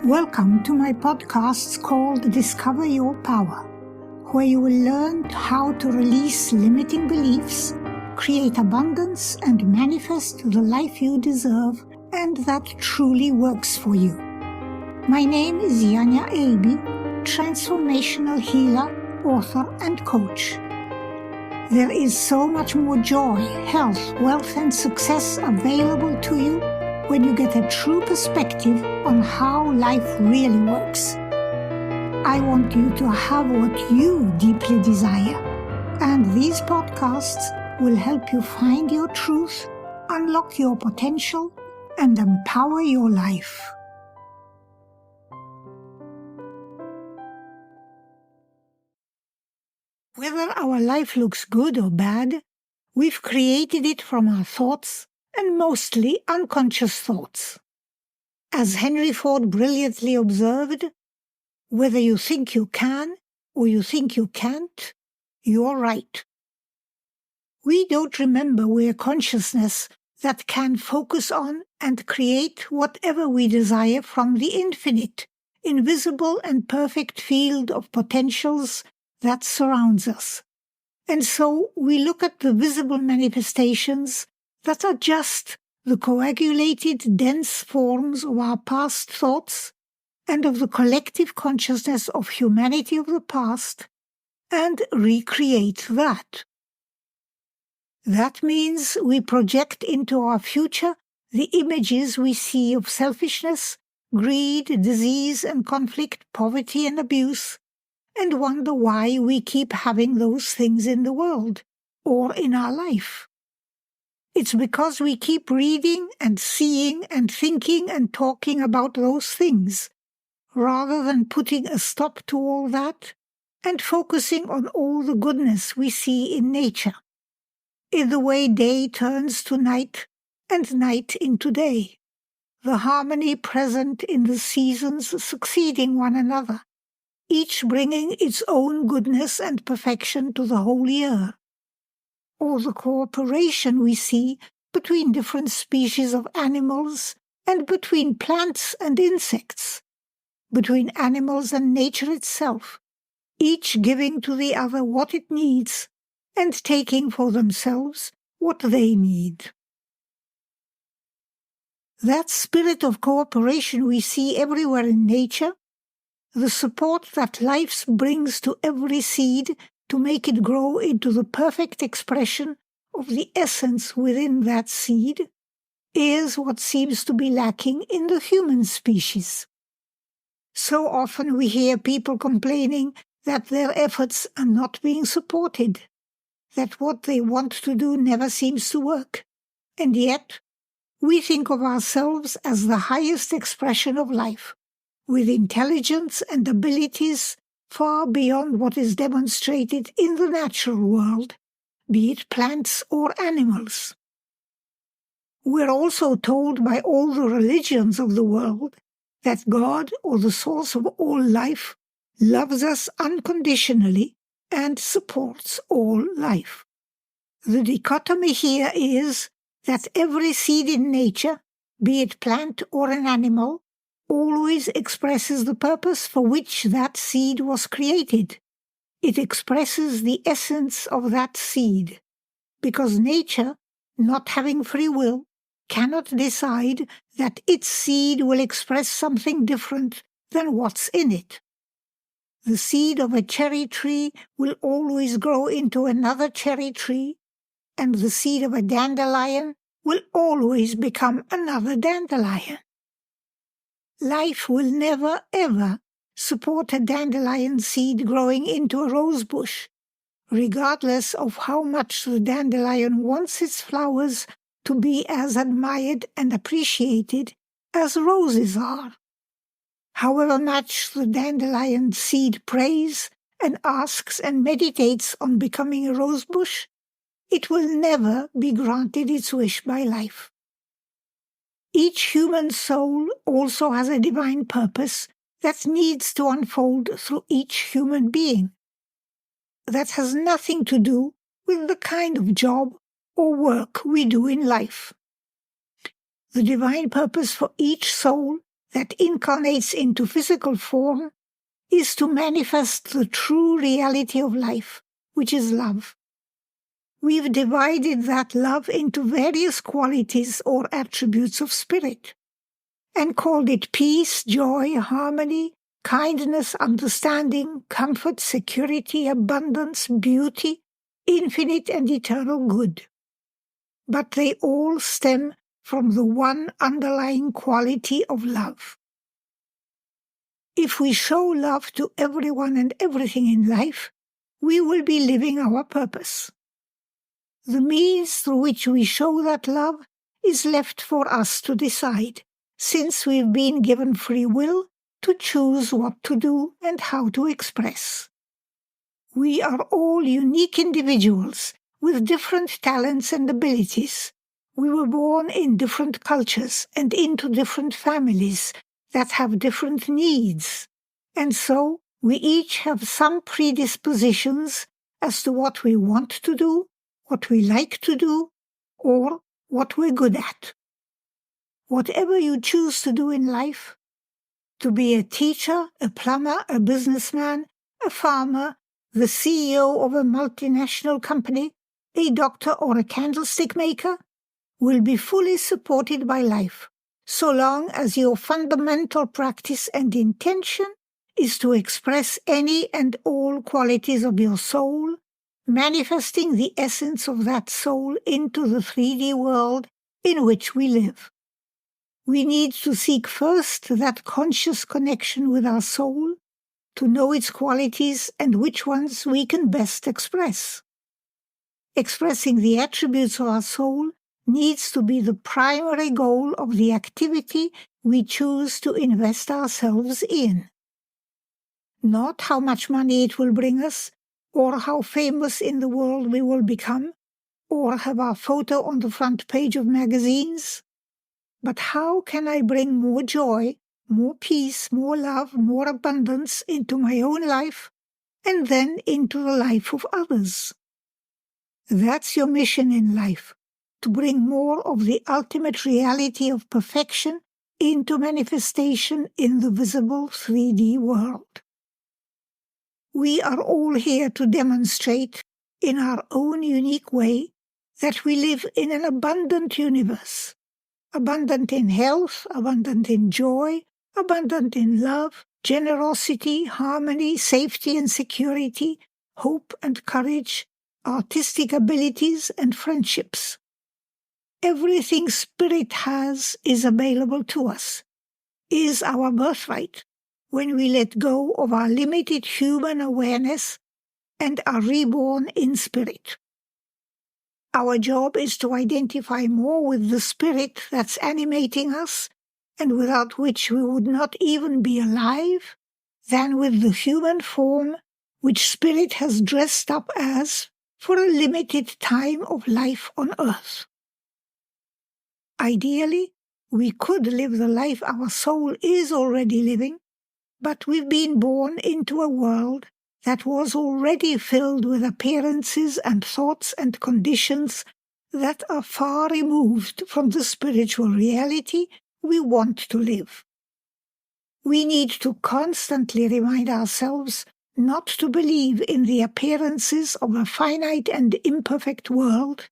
Welcome to my podcasts called Discover Your Power, where you will learn how to release limiting beliefs, create abundance, and manifest the life you deserve and that truly works for you. My name is Jania Aebi, transformational healer, author, and coach. There is so much more joy, health, wealth, and success available to you when you get a true perspective on how life really works. I want you to have what you deeply desire, and these podcasts will help you find your truth, unlock your potential, and empower your life. Whether our life looks good or bad, we've created it from our thoughts, and mostly unconscious thoughts. As Henry Ford brilliantly observed, whether you think you can or you think you can't, you're right. We don't remember we're consciousness that can focus on and create whatever we desire from the infinite, invisible and perfect field of potentials that surrounds us. And so we look at the visible manifestations that are just the coagulated, dense forms of our past thoughts and of the collective consciousness of humanity of the past, and recreate that. That means we project into our future the images we see of selfishness, greed, disease and conflict, poverty and abuse, and wonder why we keep having those things in the world or in our life. It's because we keep reading and seeing and thinking and talking about those things, rather than putting a stop to all that and focusing on all the goodness we see in nature, in the way day turns to night and night into day, the harmony present in the seasons succeeding one another, each bringing its own goodness and perfection to the whole year, or the cooperation we see between different species of animals and between plants and insects, between animals and nature itself, each giving to the other what it needs and taking for themselves what they need. That spirit of cooperation we see everywhere in nature, the support that life brings to every seed to make it grow into the perfect expression of the essence within that seed, is what seems to be lacking in the human species. So often we hear people complaining that their efforts are not being supported, that what they want to do never seems to work, and yet we think of ourselves as the highest expression of life, with intelligence and abilities far beyond what is demonstrated in the natural world, be it plants or animals. We're also told by all the religions of the world that God, or the source of all life, loves us unconditionally and supports all life. The dichotomy here is that every seed in nature, be it plant or an animal, always expresses the purpose for which that seed was created. It expresses the essence of that seed, because nature, not having free will, cannot decide that its seed will express something different than what's in it. The seed of a cherry tree will always grow into another cherry tree, and the seed of a dandelion will always become another dandelion. Life will never, ever support a dandelion seed growing into a rose bush, regardless of how much the dandelion wants its flowers to be as admired and appreciated as roses are. However much the dandelion seed prays and asks and meditates on becoming a rose bush, it will never be granted its wish by life. Each human soul also has a divine purpose that needs to unfold through each human being. That has nothing to do with the kind of job or work we do in life. The divine purpose for each soul that incarnates into physical form is to manifest the true reality of life, which is love. We've divided that love into various qualities or attributes of spirit and called it peace, joy, harmony, kindness, understanding, comfort, security, abundance, beauty, infinite and eternal good. But they all stem from the one underlying quality of love. If we show love to everyone and everything in life, we will be living our purpose. The means through which we show that love is left for us to decide, since we've been given free will to choose what to do and how to express. We are all unique individuals with different talents and abilities. We were born in different cultures and into different families that have different needs, and so we each have some predispositions as to what we want to do, what we like to do, or what we're good at. Whatever you choose to do in life, to be a teacher, a plumber, a businessman, a farmer, the CEO of a multinational company, a doctor, or a candlestick maker, will be fully supported by life, so long as your fundamental practice and intention is to express any and all qualities of your soul, manifesting the essence of that soul into the 3D world in which we live. We need to seek first that conscious connection with our soul to know its qualities and which ones we can best express. Expressing the attributes of our soul needs to be the primary goal of the activity we choose to invest ourselves in. Not how much money it will bring us, or how famous in the world we will become, or have our photo on the front page of magazines, but how can I bring more joy, more peace, more love, more abundance into my own life, and then into the life of others? That's your mission in life, to bring more of the ultimate reality of perfection into manifestation in the visible 3D world. We are all here to demonstrate, in our own unique way, that we live in an abundant universe, abundant in health, abundant in joy, abundant in love, generosity, harmony, safety and security, hope and courage, artistic abilities and friendships. Everything spirit has is available to us, is our birthright, when we let go of our limited human awareness and are reborn in spirit. Our job is to identify more with the spirit that's animating us and without which we would not even be alive, than with the human form which spirit has dressed up as for a limited time of life on earth. Ideally, we could live the life our soul is already living, but we've been born into a world that was already filled with appearances and thoughts and conditions that are far removed from the spiritual reality we want to live. We need to constantly remind ourselves not to believe in the appearances of a finite and imperfect world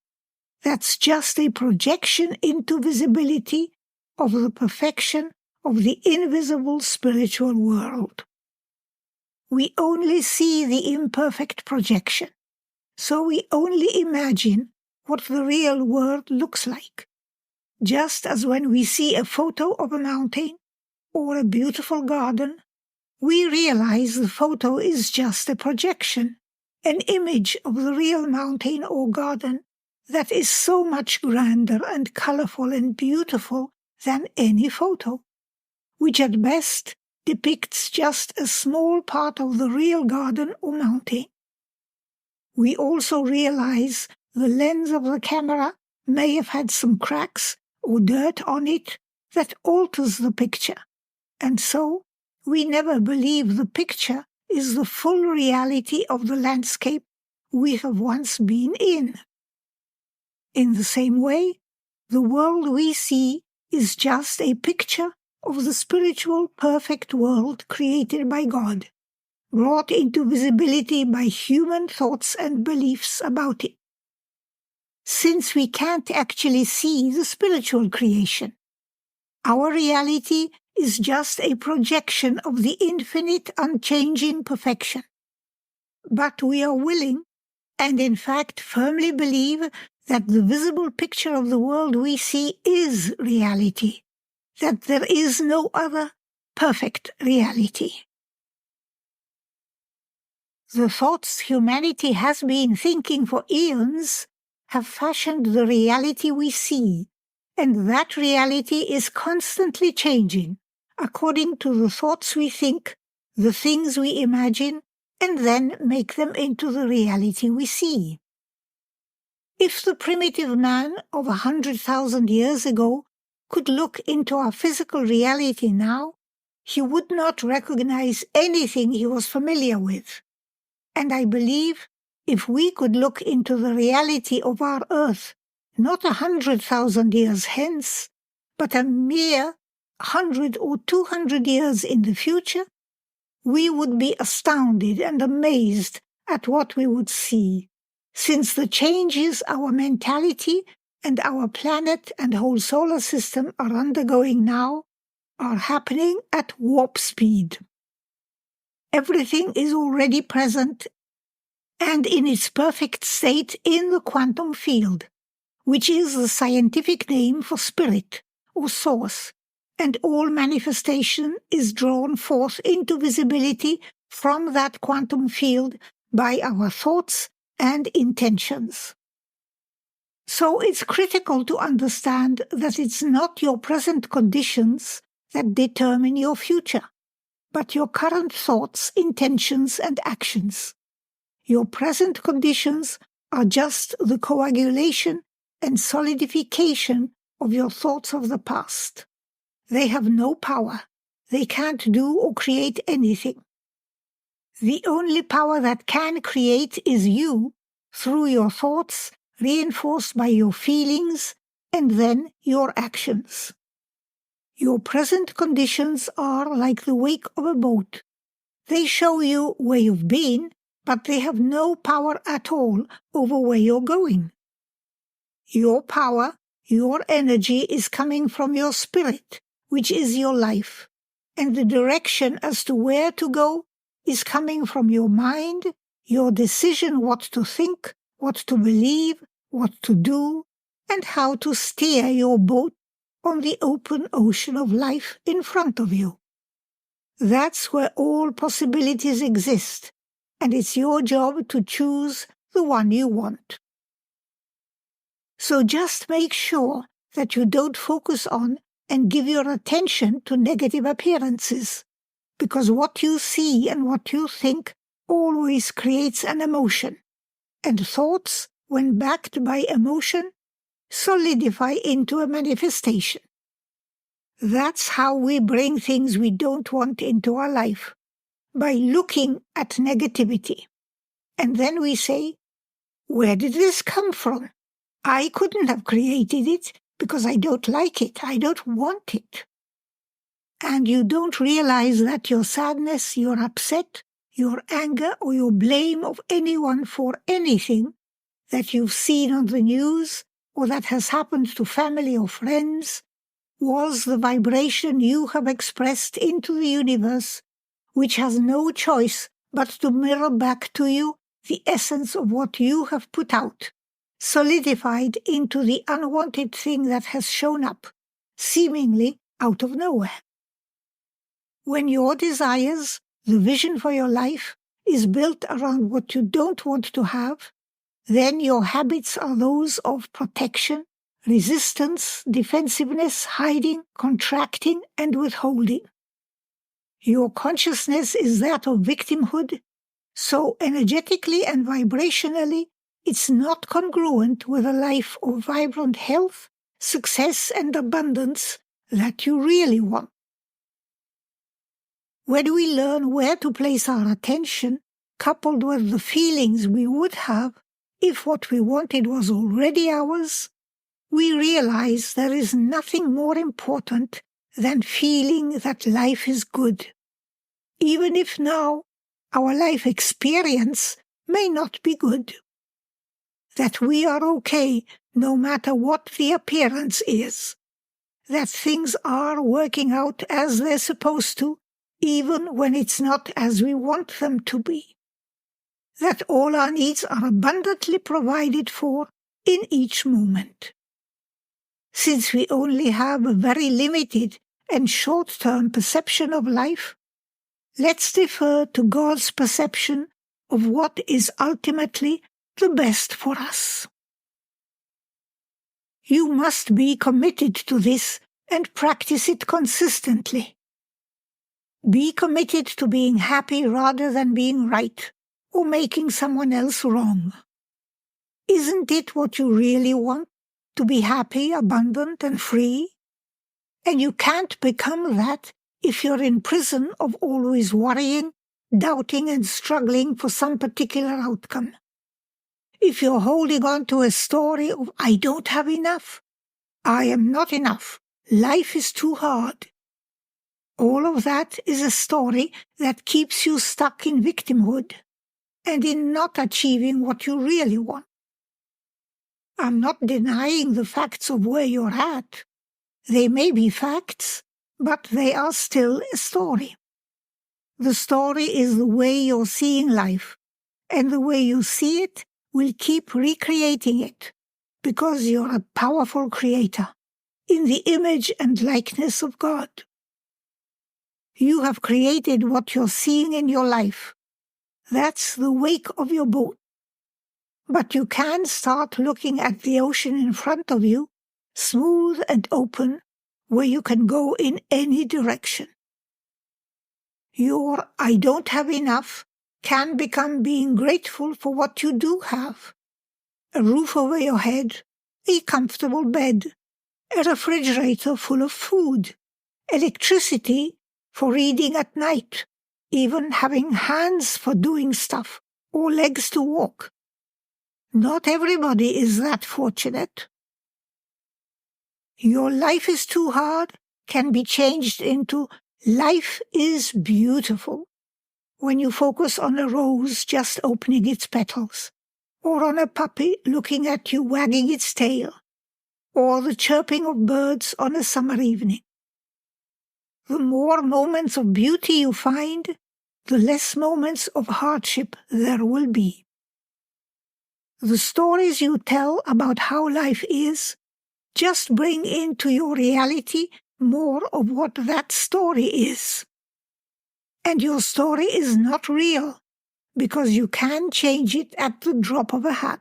that's just a projection into visibility of the perfection of the invisible spiritual world. We only see the imperfect projection, so we only imagine what the real world looks like. Just as when we see a photo of a mountain or a beautiful garden, we realize the photo is just a projection, an image of the real mountain or garden that is so much grander and colorful and beautiful than any photo, which at best depicts just a small part of the real garden or mountain. We also realize the lens of the camera may have had some cracks or dirt on it that alters the picture, and so we never believe the picture is the full reality of the landscape we have once been in. In the same way, the world we see is just a picture of the spiritual perfect world created by God, brought into visibility by human thoughts and beliefs about it. Since we can't actually see the spiritual creation, our reality is just a projection of the infinite, unchanging perfection. But we are willing, and in fact firmly believe, that the visible picture of the world we see is reality, that there is no other perfect reality. The thoughts humanity has been thinking for eons have fashioned the reality we see, and that reality is constantly changing according to the thoughts we think, the things we imagine, and then make them into the reality we see. If the primitive man of 100,000 years ago could look into our physical reality now, he would not recognize anything he was familiar with. And I believe if we could look into the reality of our Earth, not 100,000 years hence, but a mere 100 or 200 years in the future, we would be astounded and amazed at what we would see, since the changes our mentality and our planet and whole solar system are undergoing now are happening at warp speed. Everything is already present and in its perfect state in the quantum field, which is the scientific name for spirit or source, and all manifestation is drawn forth into visibility from that quantum field by our thoughts and intentions. So it's critical to understand that it's not your present conditions that determine your future, but your current thoughts, intentions, and actions. Your present conditions are just the coagulation and solidification of your thoughts of the past. They have no power. They can't do or create anything. The only power that can create is you, through your thoughts, reinforced by your feelings, and then your actions. Your present conditions are like the wake of a boat. They show you where you've been, but they have no power at all over where you're going. Your power, your energy is coming from your spirit, which is your life, and the direction as to where to go is coming from your mind, your decision what to think, what to believe, what to do, and how to steer your boat on the open ocean of life in front of you. That's where all possibilities exist, and it's your job to choose the one you want. So just make sure that you don't focus on and give your attention to negative appearances, because what you see and what you think always creates an emotion, and thoughts, when backed by emotion, solidify into a manifestation. That's how we bring things we don't want into our life, by looking at negativity. And then we say, where did this come from? I couldn't have created it because I don't like it. I don't want it. And you don't realize that your sadness, your upset, your anger, or your blame of anyone for anything that you've seen on the news or that has happened to family or friends was the vibration you have expressed into the universe, which has no choice but to mirror back to you the essence of what you have put out, solidified into the unwanted thing that has shown up, seemingly out of nowhere. When your desires, the vision for your life, is built around what you don't want to have, then your habits are those of protection, resistance, defensiveness, hiding, contracting, and withholding. Your consciousness is that of victimhood, so energetically and vibrationally, it's not congruent with a life of vibrant health, success, and abundance that you really want. When we learn where to place our attention, coupled with the feelings we would have if what we wanted was already ours, we realize there is nothing more important than feeling that life is good, even if now our life experience may not be good. That we are okay no matter what the appearance is. That things are working out as they're supposed to, even when it's not as we want them to be. That all our needs are abundantly provided for in each moment. Since we only have a very limited and short-term perception of life, let's defer to God's perception of what is ultimately the best for us. You must be committed to this and practice it consistently. Be committed to being happy rather than being right or making someone else wrong. Isn't it what you really want, to be happy, abundant, and free? And you can't become that if you're in prison of always worrying, doubting, and struggling for some particular outcome. If you're holding on to a story of, I don't have enough, I am not enough, life is too hard. All of that is a story that keeps you stuck in victimhood and in not achieving what you really want. I'm not denying the facts of where you're at. They may be facts, but they are still a story. The story is the way you're seeing life, and the way you see it will keep recreating it, because you're a powerful creator, in the image and likeness of God. You have created what you're seeing in your life. That's the wake of your boat. But you can start looking at the ocean in front of you, smooth and open, where you can go in any direction. Your I don't have enough can become being grateful for what you do have. A roof over your head, a comfortable bed, a refrigerator full of food, electricity for reading at night, even having hands for doing stuff or legs to walk. Not everybody is that fortunate. Your life is too hard can be changed into life is beautiful when you focus on a rose just opening its petals, or on a puppy looking at you wagging its tail, or the chirping of birds on a summer evening. The more moments of beauty you find, the less moments of hardship there will be. The stories you tell about how life is just bring into your reality more of what that story is. And your story is not real, because you can change it at the drop of a hat.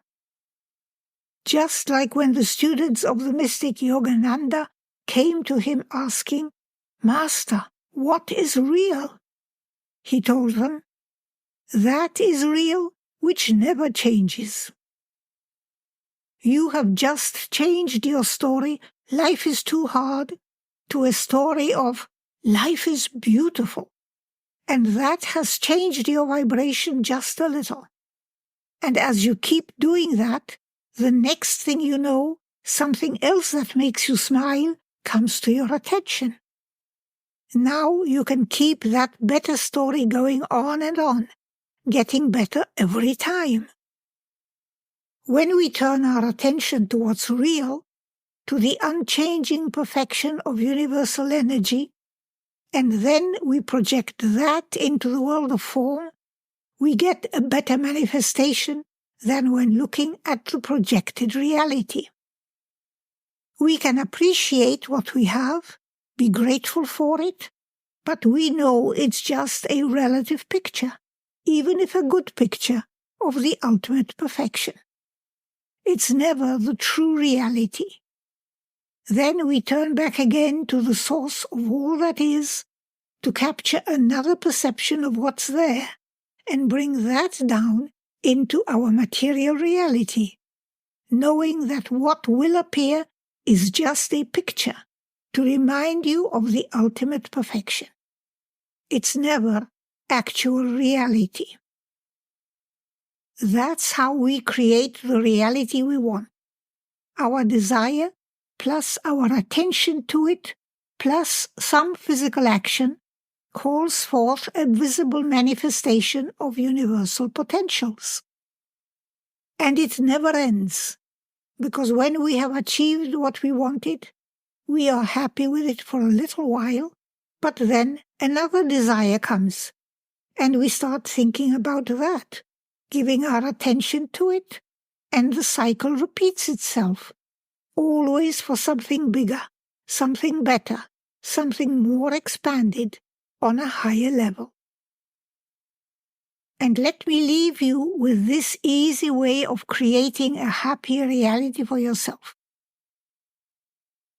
Just like when the students of the mystic Yogananda came to him asking, Master, what is real? He told them, that is real which never changes. You have just changed your story, life is too hard, to a story of life is beautiful. And that has changed your vibration just a little. And as you keep doing that, the next thing you know, something else that makes you smile comes to your attention. Now you can keep that better story going on and on, getting better every time. When we turn our attention to what's real, to the unchanging perfection of universal energy, and then we project that into the world of form, we get a better manifestation than when looking at the projected reality. We can appreciate what we have, be grateful for it, but we know it's just a relative picture, even if a good picture, of the ultimate perfection. It's never the true reality. Then we turn back again to the source of all that is, to capture another perception of what's there, and bring that down into our material reality, knowing that what will appear is just a picture to remind you of the ultimate perfection. It's never actual reality. That's how we create the reality we want. Our desire, plus our attention to it, plus some physical action calls forth a visible manifestation of universal potentials. And it never ends, because when we have achieved what we wanted, we are happy with it for a little while, but then another desire comes, and we start thinking about that, giving our attention to it, and the cycle repeats itself, always for something bigger, something better, something more expanded, on a higher level. And let me leave you with this easy way of creating a happier reality for yourself.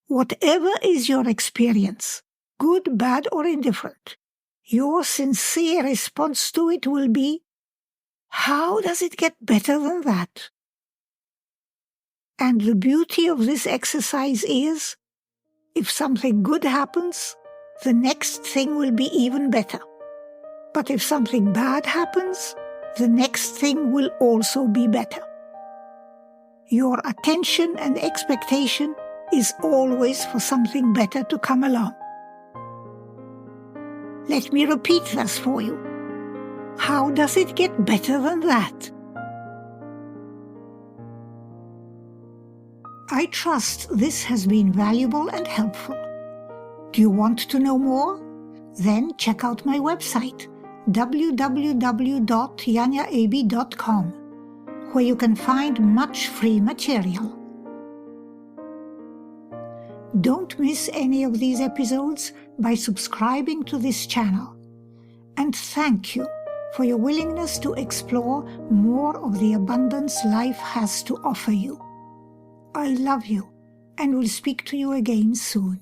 Whatever is your experience, good, bad, or indifferent, your sincere response to it will be, how does it get better than that? And the beauty of this exercise is, if something good happens, the next thing will be even better. But if something bad happens, the next thing will also be better. Your attention and expectation is always for something better to come along. Let me repeat this for you. How does it get better than that? I trust this has been valuable and helpful. Do you want to know more? Then check out my website, www.janiaaebi.com, where you can find much free material. Don't miss any of these episodes by subscribing to this channel. And thank you for your willingness to explore more of the abundance life has to offer you. I love you and will speak to you again soon.